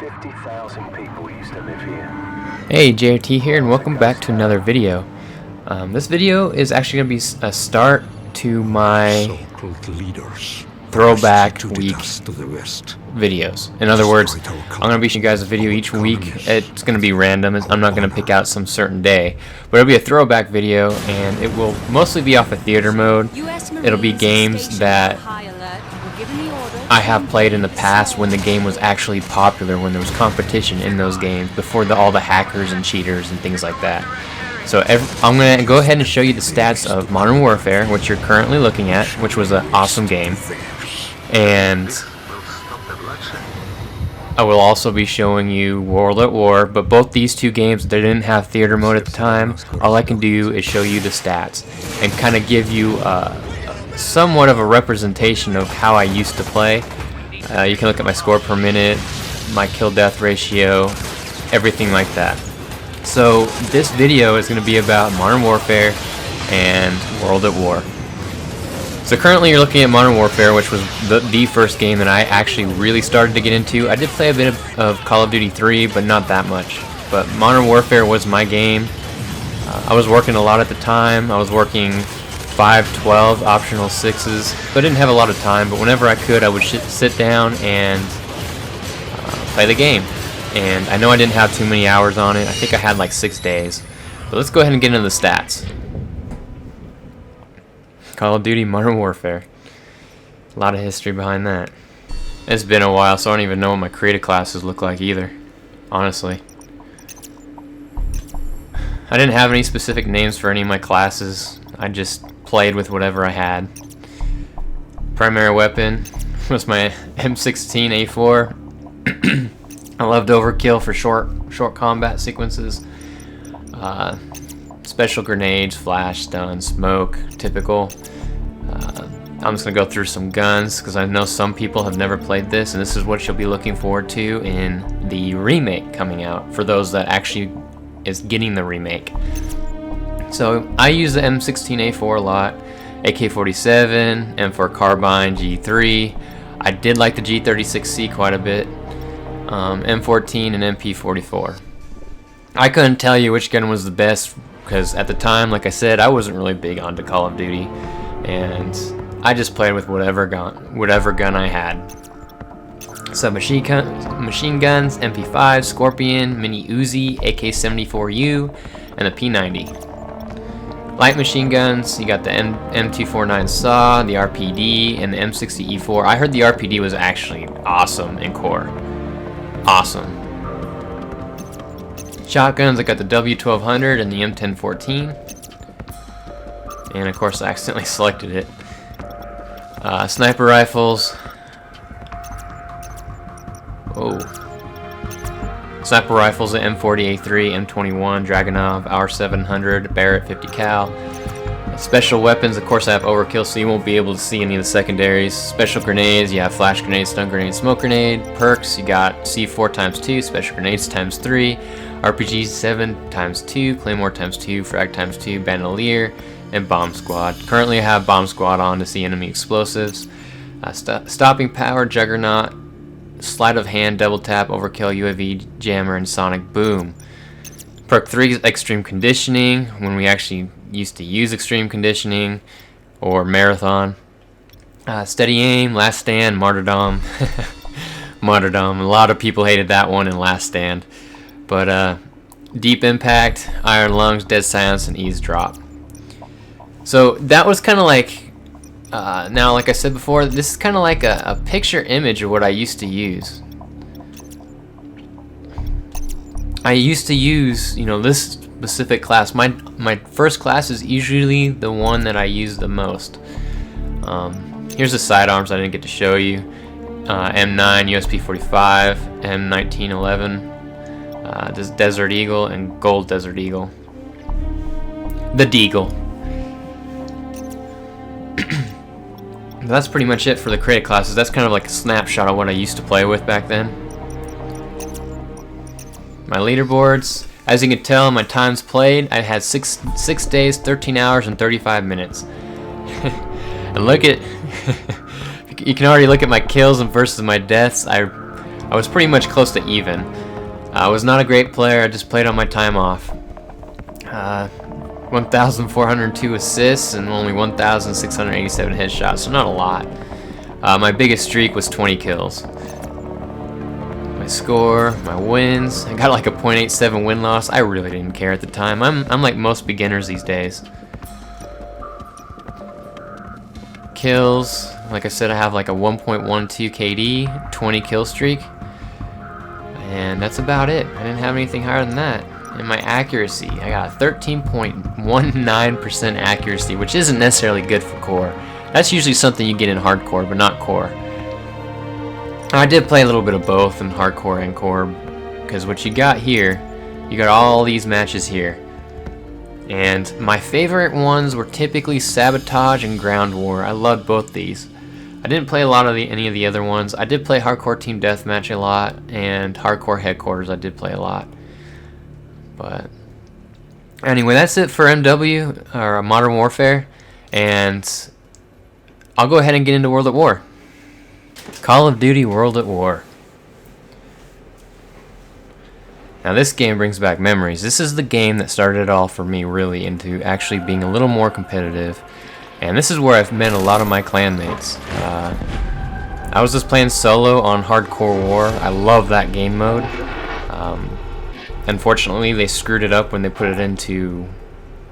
50,000 people used to live here. Hey, JRT here, and welcome back to another video. This video is actually going to be a start to my so-called leaders throwback to the week dust of the West. videos. In other words, I'm going to be showing you guys a video each week. It's going to be random. I'm not going to pick out some certain day, but it'll be a throwback video, and it will mostly be off of theater mode. It'll be games that I have played in the past when the game was actually popular, when there was competition in those games, before all the hackers and cheaters and things like that. So I'm going to go ahead and show you the stats of Modern Warfare, which you're currently looking at, which was an awesome game. And I will also be showing you World at War, but both these two games, they didn't have theater mode at the time. All I can do is show you the stats and kind of give you somewhat of a representation of how I used to play. You can look at my score per minute, my kill-death ratio, everything like that. So this video is going to be about Modern Warfare and World at War. So currently you're looking at Modern Warfare, which was the first game that I actually really started to get into. I did play a bit of Call of Duty 3, but not that much. But Modern Warfare was my game. I was working a lot at the time. I was working 5, 12, optional 6s, but I didn't have a lot of time. But whenever I could, I would sit down and play the game. And I know I didn't have too many hours on it. I think I had like 6 days. But let's go ahead and get into the stats. Call of Duty Modern Warfare. A lot of history behind that. It's been a while, so I don't even know what my creative classes look like either, honestly. I didn't have any specific names for any of my classes. I just played with whatever I had. Primary weapon was my M16A4. I loved overkill for short combat sequences. Special grenades, flash, stun, smoke, typical. I'm just going to go through some guns because I know some people have never played this, and this is what you'll be looking forward to in the remake coming out, for those that actually is getting the remake. So I use the M16A4 a lot, AK-47, M4 Carbine, G3. I did like the G36C quite a bit, M14 and MP44. I couldn't tell you which gun was the best because at the time, like I said, I wasn't really big onto Call of Duty, and I just played with whatever gun I had. So machine guns, MP5, Scorpion, Mini Uzi, AK-74U, and the P90. Light machine guns, you got the M249 SAW, the RPD, and the M60E4. I heard the RPD was actually awesome in core. Awesome. Shotguns, I got the W1200 and the M1014. And of course I accidentally selected it. Sniper rifles. Oh. Sniper rifles, the M40A3, M21, Dragunov, R700, Barrett 50 cal. Special weapons, of course I have overkill, so you won't be able to see any of the secondaries. Special grenades, you have flash grenade, stun grenade, smoke grenade. Perks, you got C4 ×2, special grenades ×3, RPG 7 ×2, Claymore ×2, frag ×2, bandolier, and bomb squad. Currently I have bomb squad on to see enemy explosives. Stopping power, juggernaut, sleight of hand, double tap, overkill, UAV, jammer, and sonic boom. Perk 3 is extreme conditioning, when we actually used to use extreme conditioning, or marathon. Steady aim, last stand, martyrdom. Martyrdom. A lot of people hated that one in last stand. But deep impact, iron lungs, dead silence, and eavesdrop. So that was kind of like, now like I said before, this is kind of like a picture image of what I used to use. I used to use, this specific class. My first class is usually the one that I use the most. Here's the sidearms I didn't get to show you. M9, USP-45, M1911, this Desert Eagle, and Gold Desert Eagle. The Deagle. That's pretty much it for the creative classes. That's kind of like a snapshot of what I used to play with back then. My leaderboards, as you can tell, my times played, I had 6 days, 13 hours, and 35 minutes. And look at, you can already look at my kills and versus my deaths. I was pretty much close to even. I was not a great player, I just played on my time off. 1,402 assists and only 1,687 headshots, so not a lot. My biggest streak was 20 kills. My score, my wins, I got like a .87 win-loss. I really didn't care at the time. I'm like most beginners these days. Kills, like I said, I have like a 1.12 KD, 20 kill streak. And that's about it. I didn't have anything higher than that. And my accuracy, I got 13.19% accuracy, which isn't necessarily good for core. That's usually something you get in hardcore, but not core. I did play a little bit of both in hardcore and core, because what you got here, you got all these matches here. And my favorite ones were typically Sabotage and Ground War. I loved both these. I didn't play a lot of any of the other ones. I did play Hardcore Team Deathmatch a lot, and Hardcore Headquarters I did play a lot. But anyway, that's it for MW, or Modern Warfare, and I'll go ahead and get into World at War. Call of Duty World at War. Now this game brings back memories. This is the game that started it all for me, really, into actually being a little more competitive. And this is where I've met a lot of my clanmates. I was just playing solo on Hardcore War. I love that game mode. Unfortunately, they screwed it up when they put it into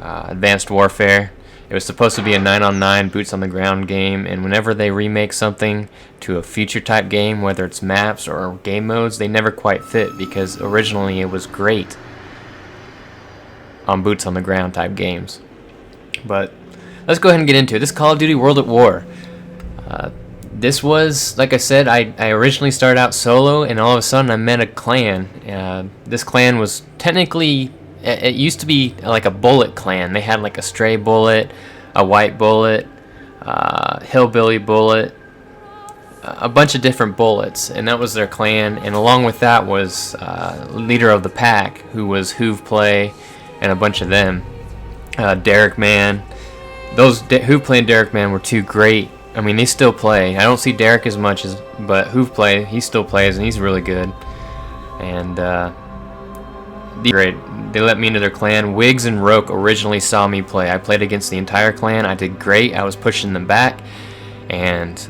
Advanced Warfare. It was supposed to be a 9-on-9 boots on the ground game, and whenever they remake something to a feature type game, whether it's maps or game modes, they never quite fit, because originally it was great on boots on the ground type games. But let's go ahead and get into it. This Call of Duty World at War. This was, like I said, I originally started out solo, and all of a sudden I met a clan. This clan was technically, it used to be like a bullet clan. They had like a stray bullet, a white bullet, hillbilly bullet, a bunch of different bullets, and that was their clan. And along with that was leader of the pack, who was Hoove Play, and a bunch of them. Derek Man. Those Hoove Play and Derek Man were two great. I mean, they still play. I don't see Derek as much as, but Hoove Play, he still plays, and he's really good. And great. They let me into their clan. Wiggs and Roke originally saw me play. I played against the entire clan. I did great. I was pushing them back, and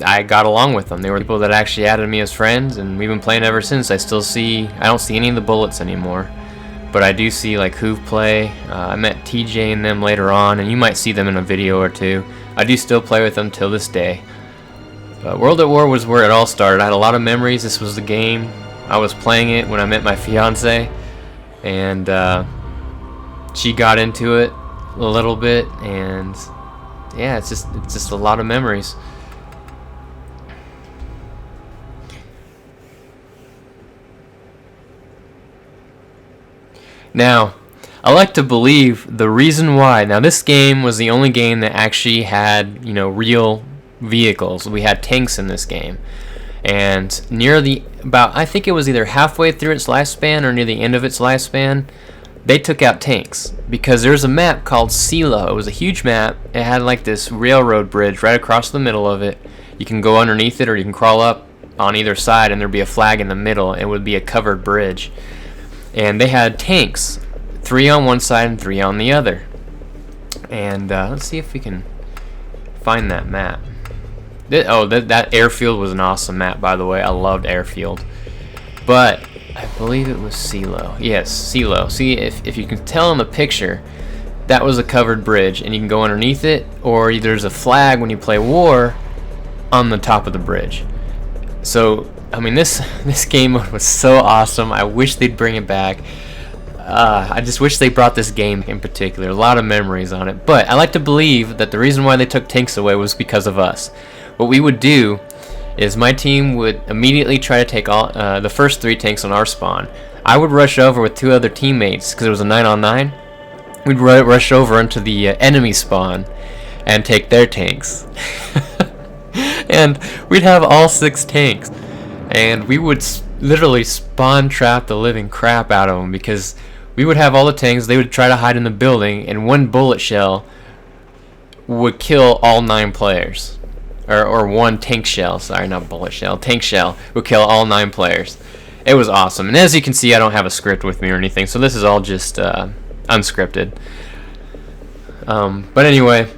I got along with them. They were people that actually added me as friends, and we've been playing ever since. I don't see any of the bullets anymore, but I do see like Hoove Play. I met TJ and them later on, and you might see them in a video or two. I do still play with them till this day. But World at War was where it all started. I had a lot of memories. This was the game. I was playing it when I met my fiance, and she got into it a little bit, and yeah, it's just a lot of memories. Now, I like to believe the reason why. Now, this game was the only game that actually had, real vehicles. We had tanks in this game. And near I think it was either halfway through its lifespan or near the end of its lifespan, they took out tanks. Because there's a map called Silo. It was a huge map. It had like this railroad bridge right across the middle of it. You can go underneath it, or you can crawl up on either side, and there'd be a flag in the middle. It would be a covered bridge. And they had tanks, 3 on one side and 3 on the other. And let's see if we can find that map. That airfield was an awesome map, by the way. I loved airfield. But I believe it was Silo. Yes, Silo. See, if you can tell in the picture, that was a covered bridge, and you can go underneath it, or there's a flag when you play war on the top of the bridge. So, I mean, this game mode was so awesome. I wish they'd bring it back. I just wish they brought this game in particular. A lot of memories on it. But I like to believe that the reason why they took tanks away was because of us. What we would do is my team would immediately try to take all the first 3 tanks on our spawn. I would rush over with 2 other teammates, because it was a 9-on-9. We'd rush over into the enemy spawn and take their tanks. And we'd have all 6 tanks. And we would literally spawn trap the living crap out of them, because we would have all the tanks. They would try to hide in the building, and one bullet shell would kill all 9 players. or one tank shell. Sorry, not bullet shell. Tank shell would kill all 9 players. It was awesome. And as you can see, I don't have a script with me or anything, so this is all just unscripted. But anyway,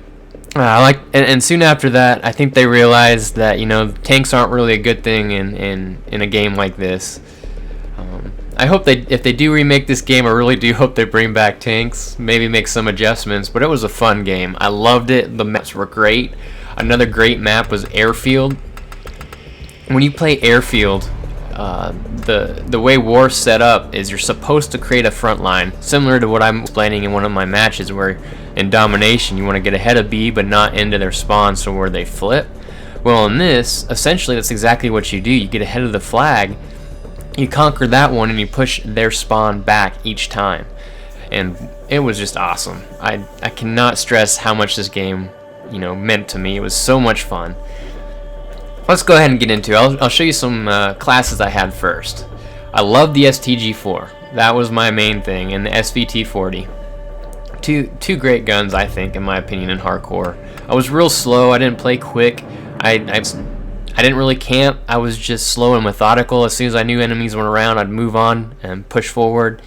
and soon after that, I think they realized that, you know, tanks aren't really a good thing in a game like this. I hope if they do remake this game, I really do hope they bring back tanks, maybe make some adjustments, but it was a fun game. I loved it. The maps were great. Another great map was Airfield. When you play Airfield, the way war's set up is you're supposed to create a front line, similar to what I'm explaining in one of my matches, where in Domination you want to get ahead of B but not into their spawn, so where they flip. Well, in this, essentially that's exactly what you do. You get ahead of the flag, you conquer that one, and you push their spawn back each time. And it was just awesome. I cannot stress how much this game, you know, meant to me. It was so much fun. Let's go ahead and get into it. I'll show you some classes I had first. I love the STG-4. That was my main thing, and the SVT-40. Two great guns, I think, in my opinion, in hardcore. I was real slow. I didn't play quick. I didn't really camp. I was just slow and methodical. As soon as I knew enemies were around, I'd move on and push forward.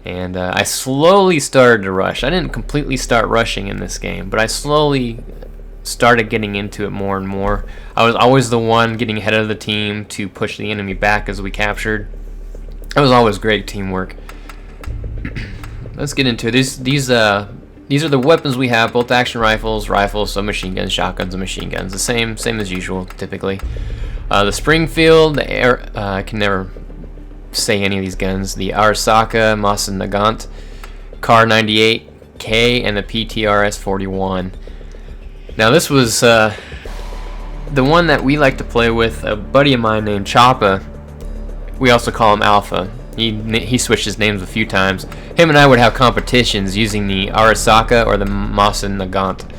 And I slowly started to rush. I didn't completely start rushing in this game, but I slowly started getting into it more and more. I was always the one getting ahead of the team to push the enemy back as we captured. It was always great teamwork. Let's get into it. These are the weapons we have: bolt action rifles, submachine guns, shotguns, and machine guns. The same as usual, typically. The Springfield, the air, I can never say any of these guns. The Arasaka, Mosin Nagant, Kar 98K, and the PTRS 41. Now this was the one that we like to play with. A buddy of mine named Choppa. We also call him Alpha. He switched his names a few times. Him and I would have competitions using the Arasaka or the Mosin Nagant.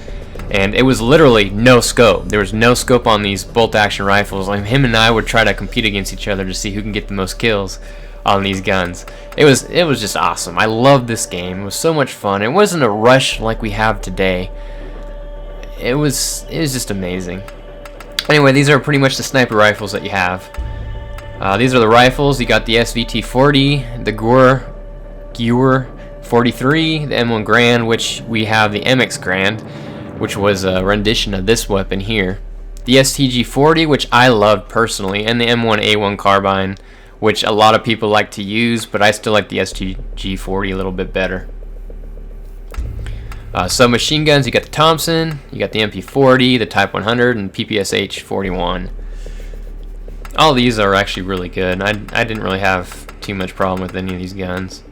And it was literally no scope. There was no scope on these bolt action rifles. Like, him and I would try to compete against each other to see who can get the most kills on these guns. It was just awesome. I loved this game. It was so much fun. It wasn't a rush like we have today. It was just amazing. Anyway, these are pretty much the sniper rifles that you have. These are the rifles. You got the SVT-40, the Gure 43, the M1 Grand, which we have the MX Grand, which was a rendition of this weapon here. The STG-40, which I loved personally, and the M1A1 carbine, which a lot of people like to use, but I still like the STG-40 a little bit better. Submachine guns, you got the Thompson, you got the MP40, the Type 100, and PPSH 41. All these are actually really good. I didn't really have too much problem with any of these guns.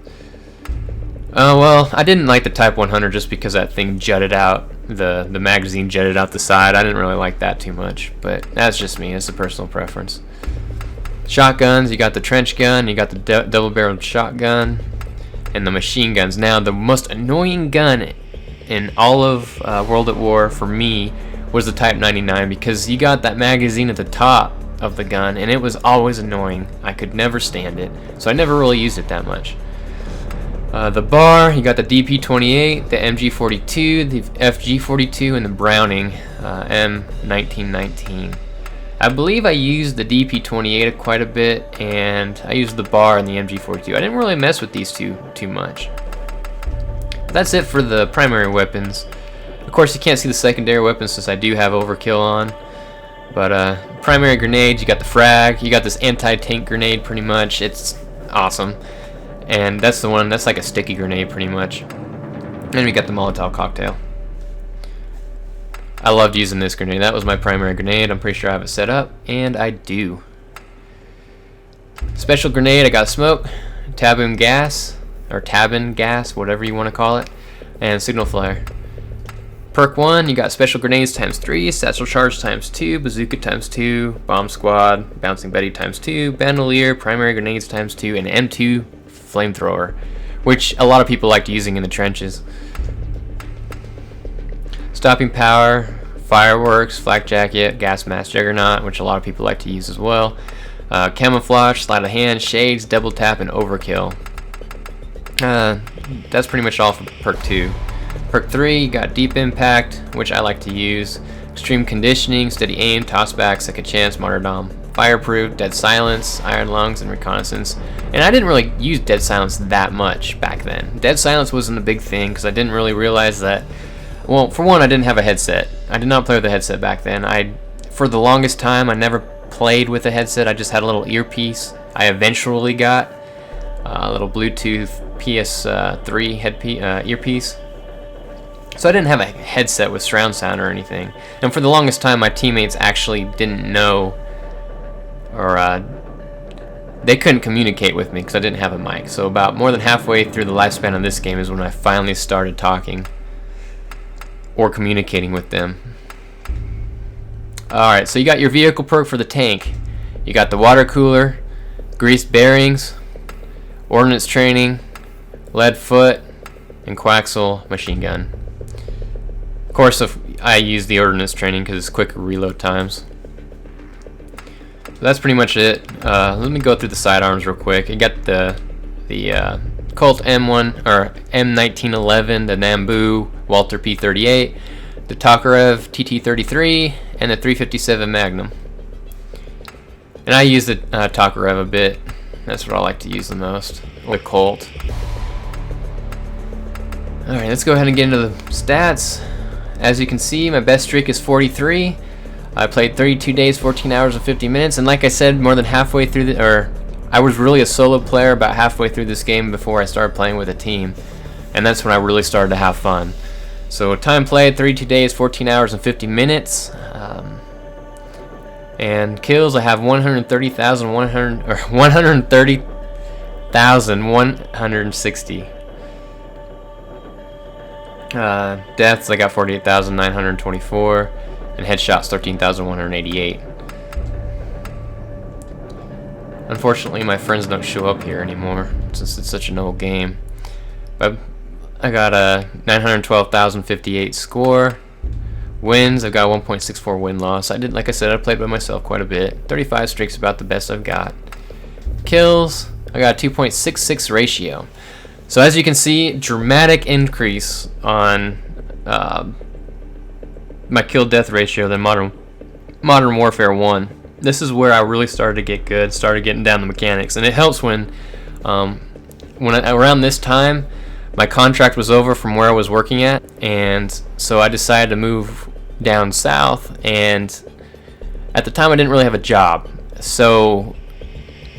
Well, I didn't like the Type 100 just because that thing jutted out. The magazine jutted out the side. I didn't really like that too much, but that's just me. It's a personal preference. Shotguns, you got the trench gun, you got the double-barreled shotgun, and the machine guns. Now, the most annoying gun in all of World at War for me was the Type 99, because you got that magazine at the top of the gun, and it was always annoying. I could never stand it, so I never really used it that much. The bar, you got the DP28, the MG42, the FG42, and the Browning M1919. I believe I used the DP28 quite a bit, and I used the bar and the MG42. I didn't really mess with these two too much. That's it for the primary weapons. Of course, you can't see the secondary weapons since I do have overkill on. But primary grenades, you got the frag, you got this anti-tank grenade pretty much. It's awesome. And that's the one, that's like a sticky grenade pretty much. And we got the Molotov cocktail. I loved using this grenade. That was my primary grenade. I'm pretty sure I have it set up, and I do. Special grenade, I got smoke, tabun gas, or tabun gas, whatever you want to call it, and signal flare. Perk 1, you got special grenades ×3, satchel charge ×2, bazooka ×2, bomb squad, bouncing Betty ×2, bandolier, primary grenades ×2, and M2 flamethrower, which a lot of people liked using in the trenches. Stopping power, fireworks, flak jacket, gas mask juggernaut, which a lot of people like to use as well. Camouflage, sleight of hand, shades, double tap, and overkill. That's pretty much all for perk 2. Perk 3, you got deep impact, which I like to use. extreme conditioning, steady aim, tossback, second chance, martyrdom, fireproof, dead silence, iron lungs, and reconnaissance. And I didn't really use dead silence that much back then. Dead silence wasn't a big thing because I didn't really realize that. Well, for one, I didn't have a headset. I did not play with a headset back then. For the longest time, I never played with a headset. I just had a little earpiece. I eventually got a little Bluetooth PS3 earpiece. So I didn't have a headset with surround sound or anything. And for the longest time, my teammates actually didn't know, or they couldn't communicate with me because I didn't have a mic. So about more than halfway through the lifespan of this game is when I finally started talking or communicating with them. Alright, so you got your vehicle perk for the tank. You got the water cooler, greased bearings, ordnance training, lead foot, and coaxial machine gun. Of course, I use the ordnance training because it's quicker reload times. So that's pretty much it. Let me go through the sidearms real quick. You got the Colt M1 or M1911, the Nambu Walter P38, the Tokarev TT33, and the 357 Magnum. And I use the Tokarev a bit. That's what I like to use the most. The Colt. Alright, let's go ahead and get into the stats. As you can see, my best streak is 43. I played 32 days, 14 hours, and 50 minutes. And like I said, more than halfway through I was really a solo player about halfway through this game before I started playing with a team. And that's when I really started to have fun. So time played, 32 days, 14 hours, and 50 minutes. And kills, I have 130,160. Deaths, I got 48,924, and headshots 13,188. Unfortunately, my friends don't show up here anymore since it's such an old game. But I got a 912,058 score. Wins, I've got 1.64 win-loss. Like I said, I played by myself quite a bit. 35 streaks, about the best I've got. Kills, I got a 2.66 ratio. So as you can see, dramatic increase on my kill-death ratio than Modern Warfare 1. This is where I really started to get good, started getting down the mechanics, and it helps when around this time, my contract was over from where I was working at, and so I decided to move down south, and at the time I didn't really have a job, so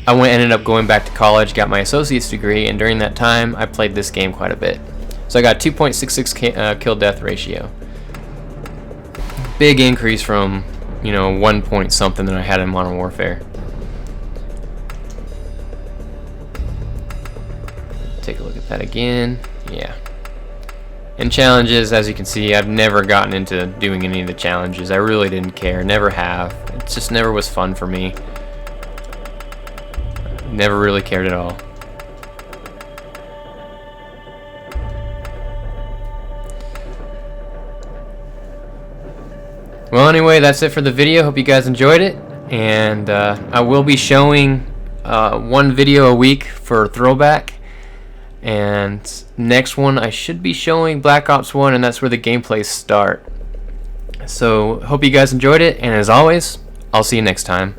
I ended up going back to college, got my associate's degree, and during that time I played this game quite a bit. So I got 2.66 kill-death ratio. Big increase from, 1 point something that I had in Modern Warfare. Take a look at that again. Yeah. And challenges, as you can see, I've never gotten into doing any of the challenges. I really didn't care. Never have. It just never was fun for me. Never really cared at all. Well, anyway, that's it for the video. Hope you guys enjoyed it. And I will be showing one video a week for Throwback. And next one I should be showing Black Ops 1, and that's where the gameplays start. So hope you guys enjoyed it, and as always, I'll see you next time.